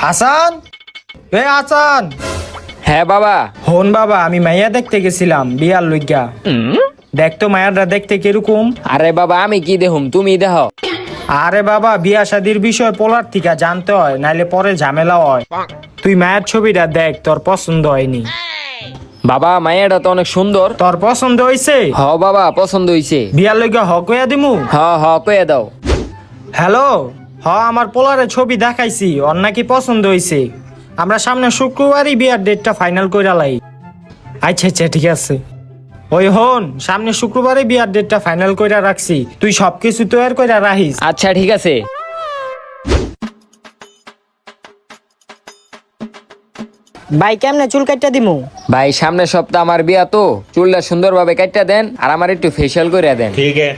হাসান, হাসান। হ্যাঁ বাবা। হন বাবা, আমি মাইয়া দেখতে গেছিলাম বিয়ার লইগা। দেখতো মায়াররা দেখতে কিরকম। আরে বাবা আমি কি দেহুম, তুমি দেখো। আরে বাবা, বিয়া শাদির বিষয় পোলার থেকে জানতে হয়, নাইলে পরে ঝামেলা হয়। তুই মায়ের ছবিটা দেখ, তোর পছন্দ হয়নি। বাবা মায়েরা তো অনেক সুন্দর। তোর পছন্দ হইছে? হ বাবা পছন্দ হইছে। বিয়ার লইগা হ কইয়া দিমু। হ কয়ে দাও। হ্যালো, আমার পোলারে ছবি দেখাইছি, ওর নাকি পছন্দ হইছে। আমরা সামনে শুক্রবারই বিয়ার ডেটটা ফাইনাল কইরা লাই। আচ্ছা আচ্ছা ঠিক আছে। ওই হন, সামনে শুক্রবারে বিয়ার ডেটটা ফাইনাল কইরা রাখছি, তুই সবকিছু তৈরি কইরা রাখিস। আচ্ছা ঠিক আছে। ভাই কেমনে চুল কাটটা দিমু? ভাই সামনের সপ্তাহ আমার বিয়া তো, চুলটা সুন্দরভাবে কাটটা দেন আর আমার একটু ফেশিয়াল করে দেন। ঠিক আছে।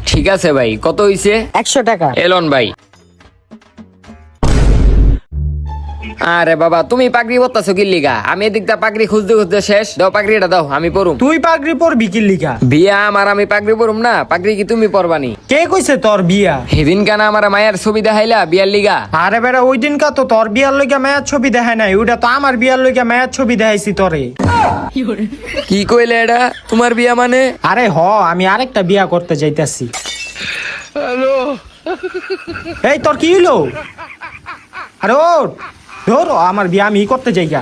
ঠিক আছে ভাই, কত হইছে? 100 টাকা। এলন ভাই। আরে বাবা তুমি পাগড়ি পরতাছো কি লিগা? আমি এদিকটা পাগড়ি খুঁজতে খুঁজতে শেষ। দাও পাগড়িটা দাও, আমি পরুম। তুই পাগড়ি পরবি কি লিগা? বিয়া আমার, আমি পাগড়ি পরুম না? পাগড়ি কি তুমি পরবানি? কে কইছে তোর বিয়া? সেদিন কেন আমার মায়ের ছবি দেখাইলা বিয়ার লিগা? আরে বেটা, ওই দিন কা তো তোর বিয়ার লইগা মায়ের ছবি দেখায় নাই, ওইটা তো আমার বিয়ার লইগা মায়ের ছবি দেখাইছি তোরে। কি কইলে এটা? তোমার বিয়া মানে? আরে আমি আরেকটা বিয়া করতে যাইতাছি। এই তোর কি হইলো? আরে ওঠ, ধর, আমার বিয়া আমি করতে যাই গা।